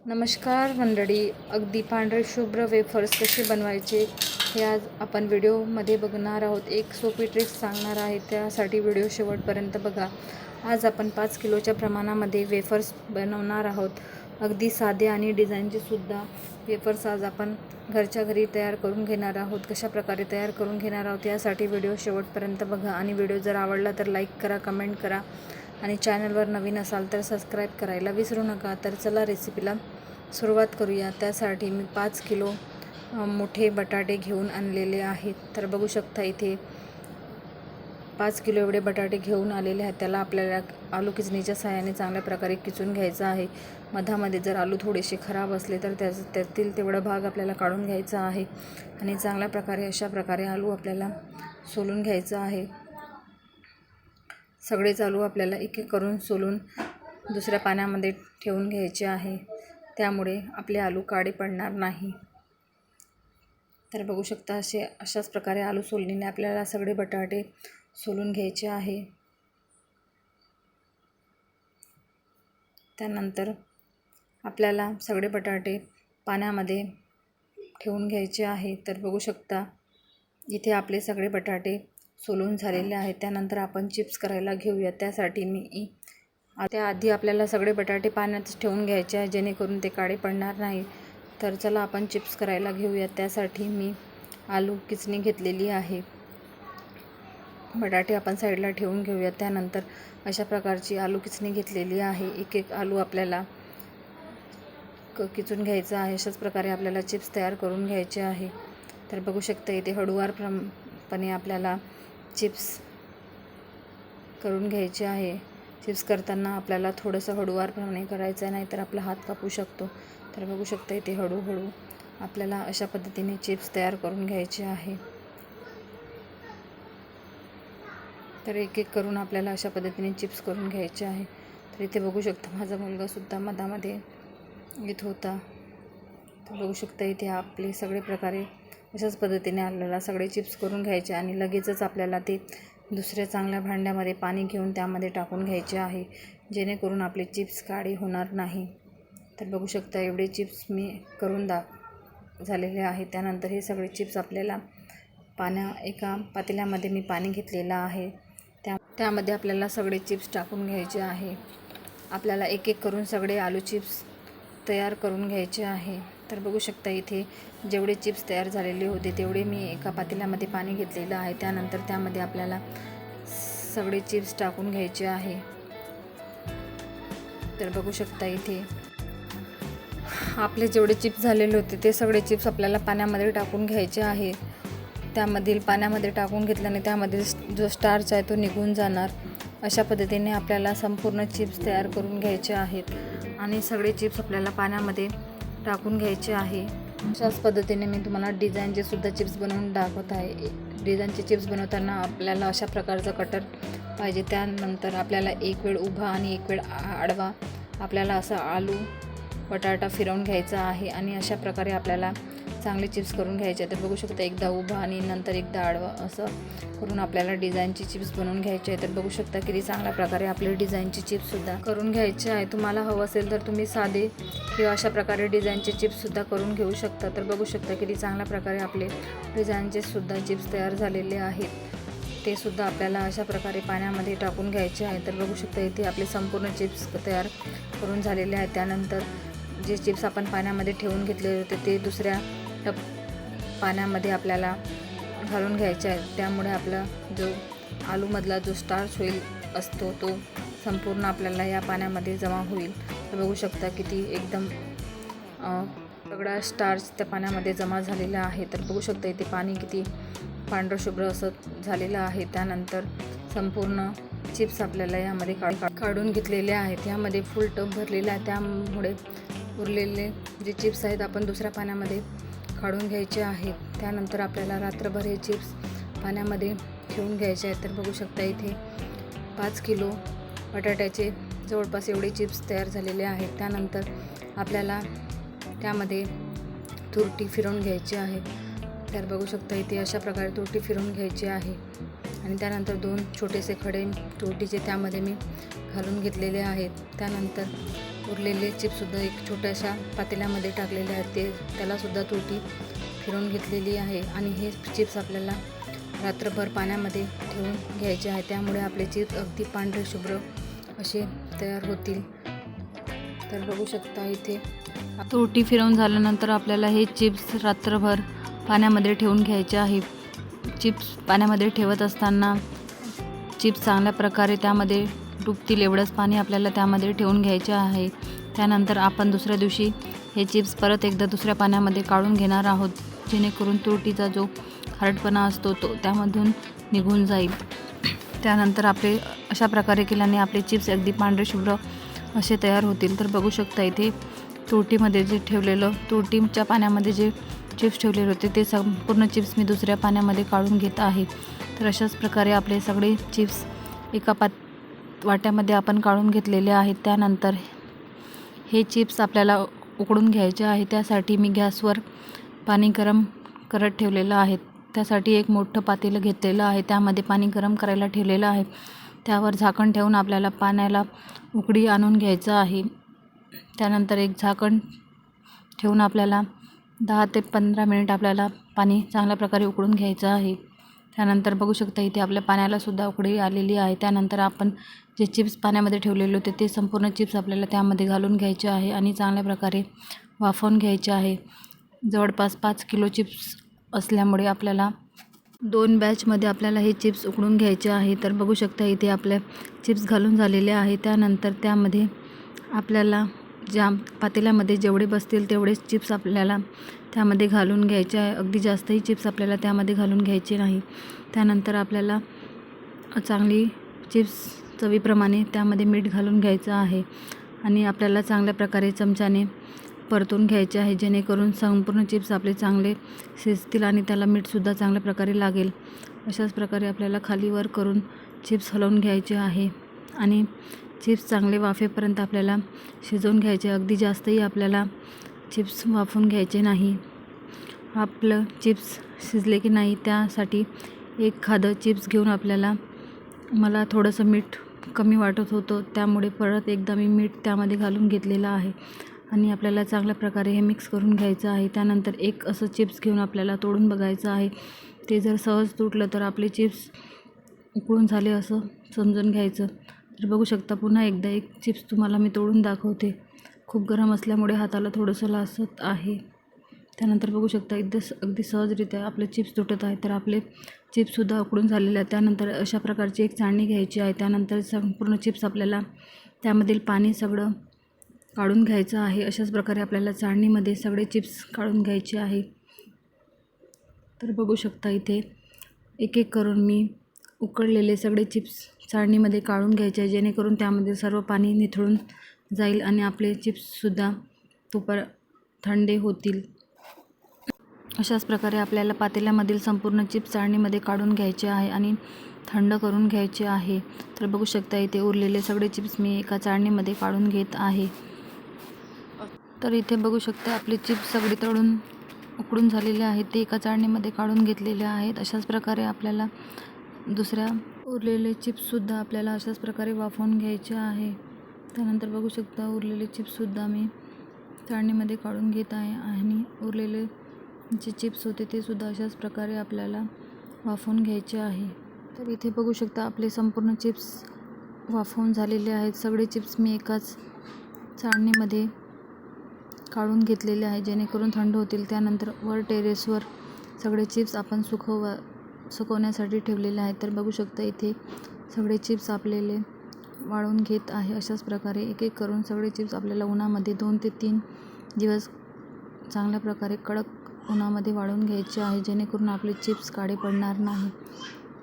नमस्कार मंडळी, अगदी पांढरे शुभ्र वेफर्स कसे बनवायचे हे आज आपण व्हिडिओमध्ये बघणार आहोत. एक सोपी ट्रिक्स सांगणार आहे, त्यासाठी व्हिडिओ शेवटपर्यंत बघा. आज आपण 5 किलोच्या प्रमाणामध्ये वेफर्स बनवणार आहोत. अगदी साधे आणि डिझाईनचे सुद्धा वेफर्स आज आपण घरच्या घरी तयार करून घेणार आहोत. कशा प्रकारे तयार करून घेणार आहोत यासाठी व्हिडिओ शेवटपर्यंत बघा. आणि व्हिडिओ जर आवडला तर लाईक करा, कमेंट करा आणि चॅनलवर नवीन असाल तर सबस्क्राईब करायला विसरू नका. तर चला रेसिपीला सुरुवात करूया. त्यासाठी मी 5 किलो मोठे बटाटे घेऊन आणलेले आहेत. तर बघू शकता इथे 5 किलो एवढे बटाटे घेऊन आलेले आहेत. त्याला आपल्याला आलू किचणीच्या साहाय्याने चांगल्या प्रकारे किसून घ्यायचा आहे. मधामध्ये जर आलू थोडेसे खराब असले तर त्यातील तेवढा भाग आपल्याला काढून घ्यायचा आहे आणि चांगल्या प्रकारे अशा प्रकारे आलू आपल्याला सोलून घ्यायचा आहे. सगळेच आलू आपल्याला एक एक करून सोलून दुसऱ्या पाण्यामध्ये ठेवून घ्यायचे आहे. त्यामुळे आपले आलू काळे पडणार नाही. तर बघू शकता अशाच प्रकारे आलू सोलण्याने आपल्याला सगळे बटाटे सोलून घ्यायचे आहे. त्यानंतर आपल्याला सगळे बटाटे पाण्यामध्ये ठेवून घ्यायचे आहे. तर बघू शकता इथे आपले सगळे बटाटे सोलून झालेले आहेत. त्यानंतर आपण चिप्स करायला घेऊया. त्यासाठी त्याआधी आपल्याला सगळे बटाटे पाण्यात ठेवून घ्यायचे आहे, जेणेकरून ते काळे पडणार नाही. तर चला आपण चिप्स करायला घेऊया. त्यासाठी मी आलू किसणी घेतलेली आहे. बटाटे आपण साईडला ठेवून घेऊया. त्यानंतर अशा प्रकारची आलू किसणी घेतलेली आहे. एक एक आलू आपल्याला किसून घ्यायचा आहे. अशाच प्रकारे आपल्याला चिप्स तयार करून घ्यायचे आहे. तर बघू शकता इथे हळूवारपणे आपल्याला चिप्स करून घ्यायचे आहे. चिप्स करताना आपल्याला थोडंसं हळूवारपणे करायचं आहे, नाहीतर आपला हात कापू शकतो. तर बघू शकता इथे हळूहळू आपल्याला अशा पद्धतीने चिप्स तयार करून घ्यायचे आहे. तर एक एक करून आपल्याला अशा पद्धतीने चिप्स करून घ्यायचे आहे. तर इथे बघू शकता माझा मुलगासुद्धा मधामध्ये येत होता. तर बघू शकता इथे आपले सगळे प्रकारे अशाच पद्धतीने आपल्याला सगळे चिप्स करून घ्यायचे आणि लगेचच आपल्याला ते दुसऱ्या चांगल्या भांड्यामध्ये पाणी घेऊन त्यामध्ये टाकून घ्यायचे आहे, जेणेकरून आपले चिप्स काळे होणार नाही. तर बघू शकता एवढे चिप्स मी करून झालेले आहे. त्यानंतर हे सगळे चिप्स आपल्याला एका पातेल्यामध्ये मी पाणी घेतलेलं आहे. त्यामध्ये आपल्याला सगळे चिप्स टाकून घ्यायचे आहे. आपल्याला एक एक करून सगळे आलू चिप्स तयार करून घ्यायचे आहे. तर बघू शकता इथे जेवढे चिप्स तयार झालेले होते तेवढे मी एका पातेल्यामध्ये पाणी घेतलेलं आहे. त्यानंतर त्यामध्ये आपल्याला सगळे चिप्स टाकून घ्यायचे आहे. तर बघू शकता इथे आपले जेवढे चिप्स झालेले होते ते सगळे चिप्स आपल्याला पाण्यामध्ये टाकून घ्यायचे आहे. पाण्यामध्ये टाकून घेतल्याने त्यामध्ये जो स्टार्च आहे तो निघून जाणार. अशा पद्धतीने आपल्याला संपूर्ण चिप्स तयार करून घ्यायचे आहेत आणि सगळे चिप्स आपल्याला पाण्यामध्ये टाकून घ्यायचे आहे. अशाच पद्धतीने मी तुम्हाला डिझाईनचे सुद्धा चिप्स बनवून दाखवत आहे. डिझाईनचे चिप्स बनवताना आपल्याला अशा प्रकारचा कटर पाहिजे. त्यानंतर आपल्याला एक वेळ उभा आणि एक वेळ आडवा आपल्याला असा आलू बटाटा फिरवून घ्यायचा आहे आणि अशा प्रकारे आपल्याला चांगले चिप्स करून घ्यायचे. तर बघू शकता एकदा उभा आणि नंतर एकदा आडवा असं करून आपल्याला डिझाईनची चिप्स बनवून घ्यायचे आहे. तर बघू शकता किती चांगल्या प्रकारे आपले डिझाईनची चिप्ससुद्धा करून घ्यायचे आहे. तुम्हाला हवं असेल तर तुम्ही साधे किंवा अशा प्रकारे डिझाईनचे चिप्ससुद्धा करून घेऊ शकता. तर बघू शकता किती चांगल्या प्रकारे आपले डिझाईनचे सुद्धा चिप्स तयार झालेले आहेत. ते सुद्धा आपल्याला अशा प्रकारे पाण्यामध्ये टाकून घ्यायचे आहे. तर बघू शकता इथे आपले संपूर्ण चिप्स तयार करून झालेले आहेत. त्यानंतर जे चिप्स आपण पाण्यामध्ये ठेवून घेतलेले होते ते दुसऱ्या पाण्यामध्ये आपल्याला घालून घ्यायचे आहे. त्यामुळे आपला जो आलूमधला जो स्टार्च असतो तो संपूर्ण आपल्याला या पाण्यामध्ये जमा होईल. तर बघू शकता किती एकदम सगळा स्टार्च त्या पाण्यामध्ये जमा झालेला आहे. तर बघू शकता इथे पाणी किती पांढरं शुभ्र असं झालेलं आहे. त्यानंतर संपूर्ण चिप्स आपल्याला यामध्ये काढून घेतलेले आहेत. यामध्ये फुल टब भरलेला आहे. त्यामुळे उरलेले जे चिप्स आहेत आपण दुसऱ्या पाण्यामध्ये काढून घ्यायचे आहेत. त्यानंतर आपल्याला रात्रभर हे चिप्स पाण्यामध्ये ठेवून घ्यायचे आहेत. तर बघू शकता इथे 5 किलो बटाट्याचे जवळपास एवढे चिप्स तयार झालेले आहेत. त्यानंतर आपल्याला त्यामध्ये तुरटी फिरवून घ्यायची आहे. तर बघू शकता इथे अशा प्रकारे तुरटी फिरवून घ्यायची आहे आणि त्यानंतर 2 छोटेसे खडे तुरटीचे त्यामध्ये मी घालून घेतलेले आहेत. त्यानंतर उरलेले चिप्ससुद्धा एक छोट्याशा पातेल्यामध्ये टाकलेले आहेत. त्यालासुद्धा तुरटी फिरवून घेतलेली आहे आणि हे चिप्स आपल्याला रात्रभर पाण्यामध्ये ठेवून घ्यायचे आहे. त्यामुळे आपले चिप्स अगदी पांढरे शुभ्र असे तयार होतील. तर बघू शकता इथे तुरटी फिरवून झाल्यानंतर आपल्याला हे चिप्स रात्रभर पाण्यामध्ये ठेवून घ्यायचे आहे. चिप्स पाण्यामध्ये ठेवत असताना चिप्स चांगल्या प्रकारे त्यामध्ये डुबतील एवढंच पाणी आपल्याला त्यामध्ये ठेवून घ्यायचे आहे. त्यानंतर आपण दुसऱ्या दिवशी हे चिप्स परत एकदा दुसऱ्या पाण्यामध्ये काढून घेणार आहोत, जेणेकरून तुरटीचा जो खारटपणा असतो तो त्यामधून निघून जाईल. त्यानंतर आपले अशा प्रकारे केल्याने आपले चिप्स अगदी पांढरे शुभ्र असे तयार होतील. तर बघू शकता इथे तुरटीमध्ये जे ठेवलेलं तुरटीच्या पाण्यामध्ये जे चिप्स ठेवलेले होते ते संपूर्ण चिप्स मी दुसऱ्या पाण्यामध्ये काढून घेत आहे. तर अशाच प्रकारे आपले सगळे चिप्स एका वाट्यामध्ये आपण काढून घेतलेले आहेत. त्यानंतर हे चिप्स आपल्याला उकडून घ्यायचे आहे. त्यासाठी मी गॅसवर पाणी गरम करत ठेवलेलं आहे. त्यासाठी एक मोठं पातेलं घेतलेलं आहे, त्यामध्ये पाणी गरम करायला ठेवलेलं आहे. त्यावर झाकण ठेवून आपल्याला पाण्याला उकळी आणून घ्यायचं आहे. त्यानंतर एक झाकण ठेवून आपल्याला 10 ते 15 मिनिट आपल्याला पाणी चांगल्या प्रकारे उकळून घ्यायचं आहे. त्यानंतर बघू शकता इथे आपल्या पाण्यालासुद्धा उकळी आलेली आहे. त्यानंतर आपण जे चिप्स पाण्यामध्ये ठेवलेले होते ते संपूर्ण चिप्स आपल्याला त्यामध्ये घालून घ्यायचे आहे आणि चांगल्या प्रकारे वाफवून घ्यायचे आहे. जवळपास 5 किलो चिप्स असल्यामुळे आपल्याला 2 बॅचमध्ये आपल्याला हे चिप्स उकडून घ्यायचे आहे. तर बघू शकता इथे आपल्या चिप्स घालून झालेले आहे. त्यानंतर त्यामध्ये आपल्याला ज्या पातेल्यामध्ये जेवढे बसतील तेवढेच चिप्स आपल्याला त्यामध्ये घालून घ्यायचे आहे. अगदी जास्तही चिप्स आपल्याला त्यामध्ये घालून घ्यायचे नाही. त्यानंतर आपल्याला चांगली चिप्स चवीप्रमाणे त्यामध्ये मीठ घालून घ्यायचं आहे आणि आपल्याला चांगल्या प्रकारे चमच्याने परतून घ्यायचे आहे, जेणेकरून संपूर्ण चिप्स आपले चांगले शिजतील आणि त्याला मीठसुद्धा चांगल्या प्रकारे लागेल. अशाच प्रकारे आपल्याला खालीवर करून चिप्स हलवून घ्यायचे आहे आणि चिप्स चांगले वाफेपर्यंत आपल्याला शिजवून घ्यायचे. अगदी जास्तही आपल्याला चिप्स वाफवून घ्यायचे नाही. आपलं चिप्स शिजले की नाही त्यासाठी एक खादं चिप्स घेऊन मला थोडंसं मीठ कमी वाटत होतं, त्यामुळे परत एकदा मी मीठ त्यामध्ये घालून घेतलेलं आहे आणि आपल्याला चांगल्या प्रकारे हे मिक्स करून घ्यायचं आहे. त्यानंतर एक असं चिप्स घेऊन आपल्याला तोडून बघायचं आहे. ते जर सहज तुटलं तर आपले चिप्स उकळून झाले असं समजून घ्यायचं. तर बघू शकता पुन्हा एकदा एक चिप्स तुम्हाला मी तोडून दाखवते. खूप गरम असल्यामुळे हाताला थोडंसं लासत आहे. त्यानंतर बघू शकता अगदी सहजरित्या आपले चिप्स तुटत आहे. तर आपले चिप्ससुद्धा उकडून झालेले आहेत. त्यानंतर अशा प्रकारची एक चाळणी घ्यायची आहे. त्यानंतर संपूर्ण चिप्स आपल्याला त्यामधील पाणी सगळं काढून घ्यायचं आहे. अशाच प्रकारे आपल्याला चाळणीमध्ये सगळे चिप्स काढून घ्यायचे आहे. तर बघू शकता इथे एक एक करून मी उकळलेले सगळे चिप्स चाळणीमध्ये काढून घ्यायचे आहे, जेणेकरून त्यामध्ये सर्व पाणी निथळून जाईल आणि आपले चिप्ससुद्धा थंडे होतील. अशाच प्रकारे आपल्याला पातेल्यामधील संपूर्ण चिप्स चाळणीमध्ये काढून घ्यायचे आहे आणि थंड करून घ्यायचे आहे. तर बघू शकता इथे उरलेले सगळे चिप्स मी एका चाळणीमध्ये काढून घेत आहे. तर इथे बघू शकता आपले चिप्स सगळे तळून उकडून झालेले आहेत, ते एका चाळणीमध्ये काढून घेतलेले आहेत. अशाच प्रकारे आपल्याला दुसऱ्या उरलेले चिप्ससुद्धा आपल्याला अशाच प्रकारे वाफवून घ्यायचे आहे. त्यानंतर बघू शकता उरलेले चिप्ससुद्धा मी चाळणीमध्ये काढून घेत आहे आणि उरलेले जे चिप्स होते ते सुद्धा अशाच प्रकारे आपल्याला वाफवून घ्यायचे आहे. तर इथे बघू शकता आपले संपूर्ण चिप्स वाफवून झालेले आहेत. सगळे चिप्स मी एकाच चाळणीमध्ये काढून घेतलेले आहे, जेणेकरून थंड होतील. त्यानंतर वर टेरेसवर सगळे चिप्स आपण सुकवण्यासाठी ठेवलेले आहेत. तर बघू शकता इथे सगळे चिप्स आपल्याला वाळवून घेत आहे. अशाच प्रकारे एक एक करून सगळे चिप्स आपल्याला उन्हामध्ये 2 ते 3 दिवस चांगल्या प्रकारे कडक उन्हामध्ये वाळवून घ्यायचे आहे, जेणेकरून आपले चिप्स काळे पडणार नाही.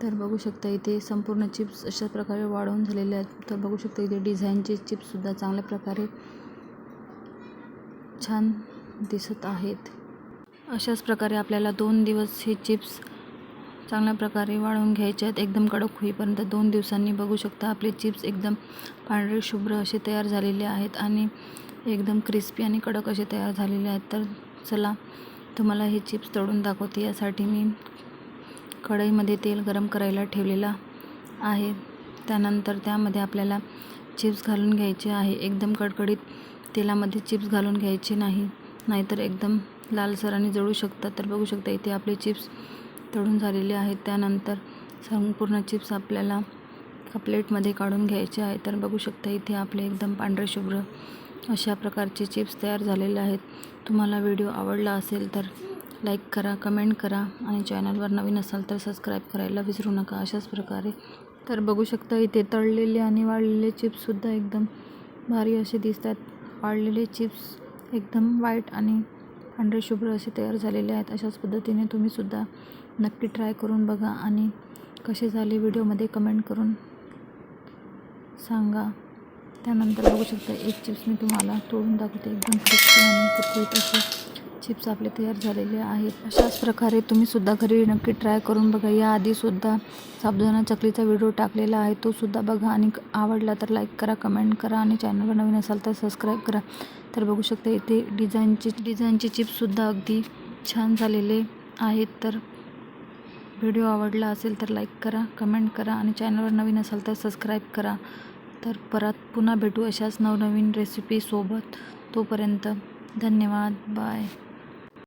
तर बघू शकता इथे संपूर्ण चिप्स अशा प्रकारे वाळवून झालेले आहेत. तर बघू शकता इथे डिझाईनचे चिप्ससुद्धा चांगल्या प्रकारे छान दिसत आहेत. अशाच प्रकारे आपल्याला 2 दिवस हे चिप्स चांगल्या प्रकारे वाळवून घ्यायचे आहेत, एकदम कडक होईपर्यंत. 2 दिवसांनी बघू शकता आपले चिप्स एकदम पांढरे शुभ्र असे तयार झालेले आहेत आणि एकदम क्रिस्पी आणि कडक असे तयार झालेले आहेत. तर चला तुम्हाला हे चिप्स तळून दाखवते. यासाठी मी कढईमध्ये तेल गरम करायला ठेवलेला आहे. त्यानंतर त्यामध्ये आपल्याला चिप्स घालून घ्यायचे आहे. एकदम कडकडीत तेलामध्ये चिप्स घालून घ्यायचे नाही, नाहीतर एकदम लालसर आणि जळू शकतात. तर बघू शकता इथे आपले चिप्स तळून झालेले आहेत. त्यानंतर संपूर्ण चिप्स आपल्याला एका प्लेटमध्ये काढून घ्यायचे आहे. तर बघू शकता इथे आपले एकदम पांढरे शुभ्र अशा प्रकारचे चिप्स तयार झालेले आहेत. तुम्हाला व्हिडिओ आवडला असेल तर लाईक करा, कमेंट करा आणि चॅनलवर नवीन असाल तर सबस्क्राईब करायला विसरू नका. अशाच प्रकारे तर बघू शकता इथे तळलेले आणि वाळलेले चिप्ससुद्धा एकदम भारी असे दिसतात. वाळलेले चिप्स एकदम व्हाईट आणि पांढरे शुभ्र असे तयार झालेले आहेत. अशाच पद्धतीने तुम्हीसुद्धा नक्की ट्राय करून बघा आणि कसे झाले व्हिडिओमध्ये कमेंट करून सांगा. त्यानंतर बघू शकता एक चिप्स मी तुम्हाला तोडून दाखवते. एकदम क्रिस्पी आणि कुरकुरीत असे चिप्स आपले तयार झालेले आहेत. अशाच प्रकारे तुम्हीसुद्धा घरी नक्की ट्राय करून बघा. याआधीसुद्धा साबुदाणा चकलीचा व्हिडिओ टाकलेला आहे, तो सुद्धा बघा आणि आवडला तर लाईक करा, कमेंट करा आणि चॅनलवर नवीन असाल तर सबस्क्राईब करा. तर बघू शकता इथे डिझाईनचे चिप्ससुद्धा अगदी छान झालेले आहेत. तर व्हिडिओ आवडला असेल तर लाईक करा, कमेंट करा आणि चॅनलवर नवीन असाल तर सबस्क्राईब करा. तर परत पुन्हा भेटू अशाच नवनवीन रेसिपीसोबत. तोपर्यंत धन्यवाद. बाय.